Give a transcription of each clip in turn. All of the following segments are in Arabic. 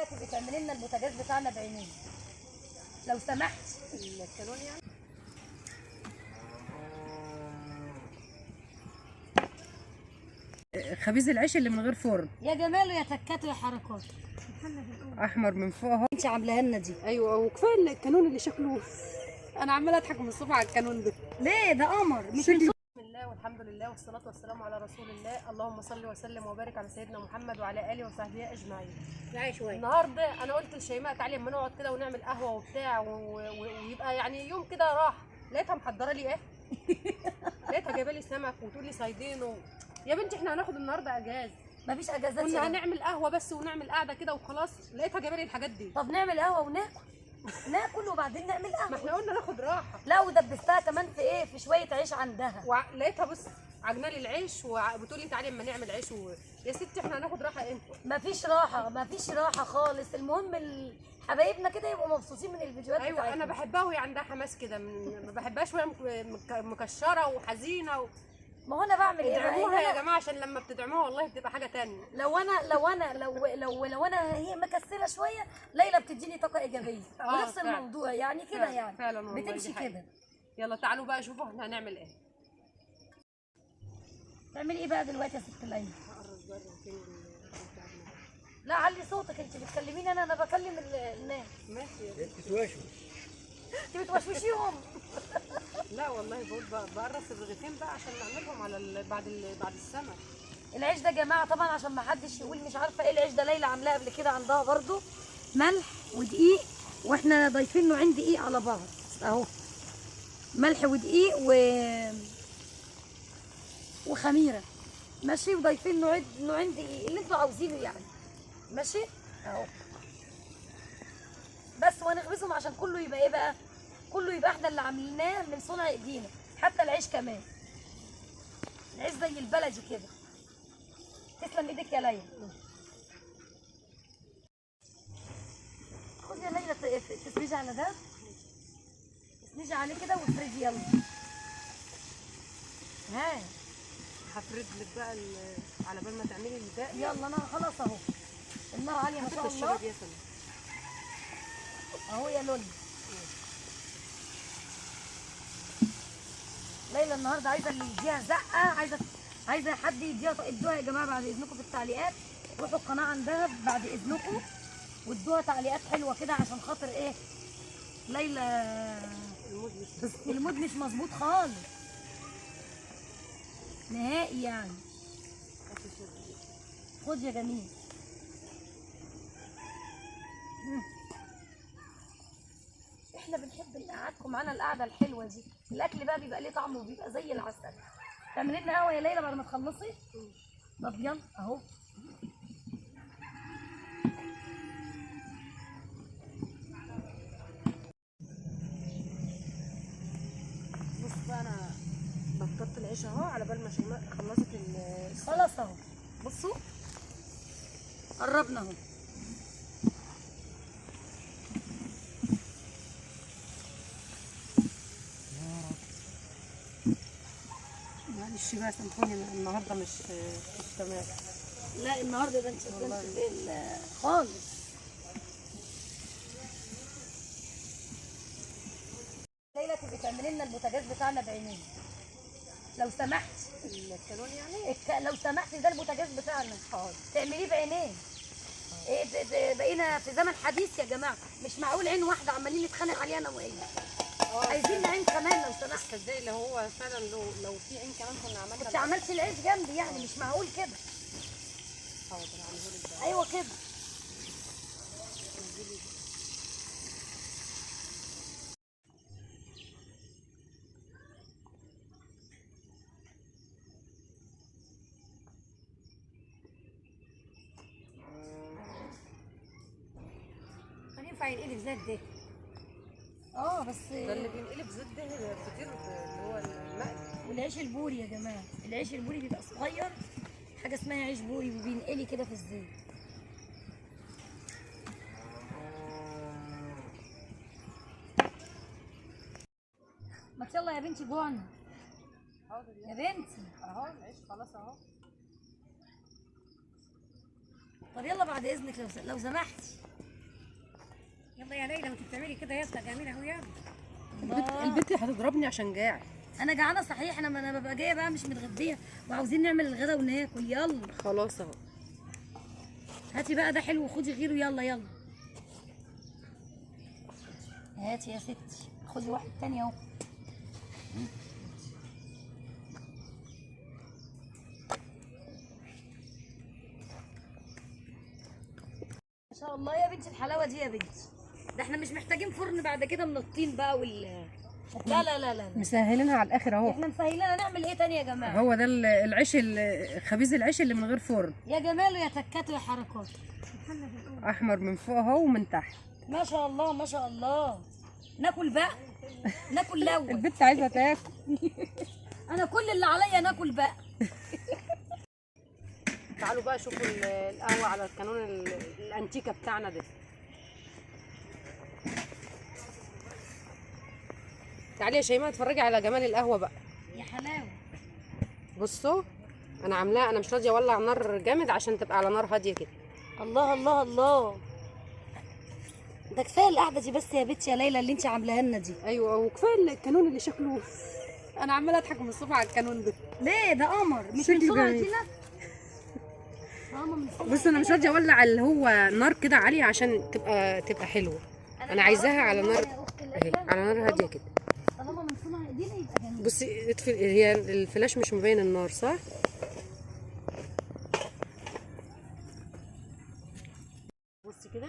ليلى تبقي تعملي لنا البوتاجاز بتاعنا بعينين لو سمحت. الكالون يعني. خبيز العيش اللي من غير فرن. يا جماله يا تكاته يا حركاته. احمر من فوق اهو. انت عاملاها لنا دي. ايوه وكفايه الكانون اللي شكله انا عماله اضحك من الصبح على الكانون ده. ليه ده قمر مش بسم الله والحمد لله والصلاه والسلام على رسول الله. اللهم صل وسلم وبارك على سيدنا محمد وعلى اله وصحبه اجمعين. تعالي شويه. النهارده انا قلت لشيماء تعالي اما نقعد كده ونعمل قهوه وبتاع ويبقى يعني يوم كده راح. لقيتها محضره لي ايه؟ لقيتها جايبه لي سمك وتقول لي صيدين يا بنتي احنا هناخد النهارده اجازه. مفيش اجازات. كنا هنعمل قهوه بس ونعمل قعده كده وخلاص. لقيتها جايبه لي الحاجات دي. طب نعمل قهوه وناكل. ناكل وبعدين نعمل ما قهوه. احنا قلنا ناخد راحه. لا ودبستها كمان في ايه؟ في شويه عيش عندها. لقيتها بص عجنه لي العيش وبتقول لي تعالي اما نعمل عيش يا ستي احنا هناخد راحه امتى؟ مفيش راحه مفيش راحه خالص. المهم حبايبنا كده يبقوا مبسوطين من الفيديوهات ايوه بتاعتنا. انا بحبها وهي عندها حماس كده. ما بحبهاش وهي مكشره وحزينه ما هو انا بعمل ايه بقى؟ ادعموها يا جماعه عشان لما بتدعموها والله بتبقى حاجه ثانيه. لو انا هي مكسله شويه ليلى بتديني طاقه ايجابيه. ونفس فعلا. الموضوع يعني كده يعني فعلا والله بتمشي كده. يلا تعالوا بقى شوفوا احنا هنعمل ايه. تعملي ايه بقى دلوقتي يا ست ليلى؟ هقرب بره فين لا علي صوتك. انت بتكلميني انا بكلم الناس. ماشي انت بتوشوش. انت بتوشوشيهم. لا والله بقول بقرص الرغيفين بقى عشان نعملهم على بعد السمك. العيش ده يا جماعه طبعا عشان ما حدش يقول مش عارفه ايه العيش ده. ليلى عاملاه قبل كده عندها برضو ملح ودقيق واحنا ضايفين نوعين دقيق على بعض اهو. ملح ودقيق وخميره ماشي. وضايفين نوعين دقيق اللي انتوا عاوزينه يعني ماشي اهو. بس وهنخبزهم عشان كله يبقى ايه بقى؟ كله يبقى احنا اللي عامليناه من صنع ايدينا. حتى العيش كمان. العيش زي البلدي كده. تسلم ايدك يا ليلى. خدي يا ليلى تسندي على ده. تسندي عليه كده وافردي يلا. ها هفرد لك بقى على بال ما تعملي الباقي. يلا انا خلاص اهو. النار عاليه ما شاء الله. الشباب يا سلام اهو يا لولي. ليلى النهارده عايزه اللي يديها زقه. عايزه حد يديها. ادوها يا جماعه بعد اذنكم في التعليقات. روحوا القناه عندها بعد اذنكم وادوها تعليقات حلوه كده عشان خاطر ايه؟ ليلى المود مش مظبوط خالص نهائي يعني. خد يا جميل. احنا بنحب نقعدكم معانا القعده الحلوه دي. الاكل بقى بيبقى ليه طعم وبيبقى زي العسل. تعملي لنا قهوه يا ليلى بعد ما تخلصي؟ طب يلا اهو. بص بقى انا بطلت العيش اهو على بال ما شيماء خلصت خلاص اهو. بصوا قربنا اهو. معلش بقى سامحوني النهارده مش تمام. لا النهارده ده انت خالص. ليلى تبقي تعملي لنا البوتاجاز بتاعنا بعينين لو سمحت. الكالون يعني. لو سمحتي ده البوتاجاز بتاعنا. حاضر. تعمليه بعينين. إيه بقينا في زمن حديث يا جماعه. مش معقول عين واحده عمالين نتخانق عليها انا وهي. عايزين عين كمان لو سمحت. تصدقي اللي هو فعلا لو في عين كمان كنا عملنا. كنت عملتي العيش جنبي يعني مش معقول كده. حاضر هعمله لك بقى. ايوه كده. ينفع ينقلب زي ده. بس ده اللي بينقلب زيت ده الفطير اللي هو المقلي. والعيش البوري يا جماعه. العيش البوري بيبقى صغير. حاجه اسمها عيش بوري وبينقلي كده في الزيت. ما يلا يا بنتي جوعنا. حاضر يا بنتي اهو العيش خلاص اهو. طب يلا بعد اذنك لو سمحتي. يلا يا ليلى وانت بتعملي كده يا جميله اهو يلا. البنت هتضربني عشان جاع. انا جعانه صحيح، انا ببقى جايه بقى مش متغديه وعاوزين نعمل الغدا وناكل. يلا خلاص اهو. هاتي بقى ده حلو وخدي غيره. يلا يلا هاتي يا ستي، خدي واحد تاني اهو. ما شاء الله يا بنتي الحلاوه دي يا بنتي. ده احنا مش محتاجين فرن بعد كده من الطين بقى لا لا لا لا، مسهلينها على الاخر اهو. احنا مسهلينها. نعمل ايه تاني يا جماعه؟ هو ده العيش خبيز العيش اللي من غير فرن. يا جماله يا تكاته يا حركات. احمر من فوق اهو ومن تحت. ما شاء الله ما شاء الله. ناكل بقى، ناكل الاول. البنت عايزه تاكل. انا كل اللي عليا ناكل بقى. تعالوا بقى شوفوا القهوه على الكانون الانتيكه بتاعنا ده. تعالي يا شيماء اتفرجي على جمال القهوه بقى. يا حلاوه. بصوا انا عاملاها، انا مش راضيه اولع نار جامد عشان تبقى على نار هاديه كده. الله الله الله، ده كفايه القعده دي بس يا بنتي يا ليلى اللي انت عاملاها لنا دي. ايوه وكفايه الكانون اللي شكله انا عماله اضحك من الصبح على الكانون ده. ليه ده قمر مش شكله من صنع جميل. ايدينا. ماما من صنع بص انا مش إيدينا. راضيه اولع اللي هو نار كده عاليه عشان تبقى حلوه. انا عايزاها على نار اهي، على نار هاديه كده. طالما من صنع ايدينا يبقى جميل. بصي هي الفلاش مش مبين النار صح؟ بصي كده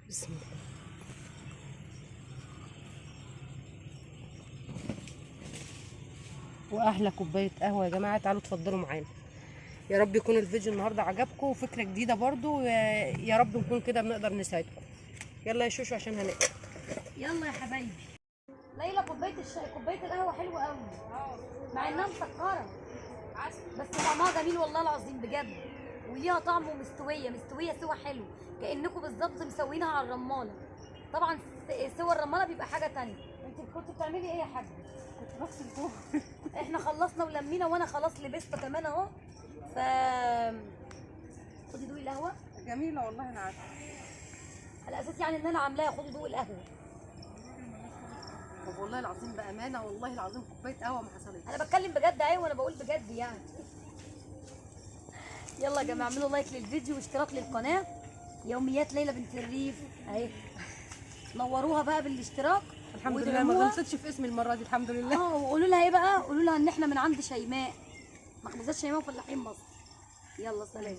بسم الله. واحلى كوبايه قهوه يا جماعه. تعالوا اتفضلوا معانا. يا رب يكون الفيديو النهارده عجبكم وفكره جديده برضو، يا رب نكون كده بنقدر نساعدكم. يلا يا شوشو عشان هناكل. يلا يا حبايبي. ليلى كوبايه كوبايه القهوه حلوه قوي مع انها مسكره بس طعمها جميل والله العظيم بجد، وليها طعم مستويه سوا حلو كانكم بالظبط مسوينها على الرماله. طبعا سوى الرماله بيبقى حاجه تانية. انت كنت بتعملي ايه يا حاجه؟ كنت بغسل فوق. احنا خلصنا ولمينا وانا خلاص لبست كمان اهو. ف خدي دوقي القهوه. جميله والله انا عارفه. على اساس يعني ان انا عاملاها. خدي دوقي القهوه. طب والله العظيم بامانه والله العظيم كوبايه قهوه ما حصلتش. انا بتكلم بجد اهي وانا بقول بجد يعني. يلا يا جماعه اعملوا لايك للفيديو واشتراك للقناه يوميات ليلى بنت الريف اهي. نوروها بقى بالاشتراك. الحمد لله ما غلطتش في اسمي المره دي الحمد لله. وقولوا لها ايه بقى؟ قولوا لها ان احنا من عند شيماء، مخبوزات شيماء وفلاحين مصر. يلا سلام.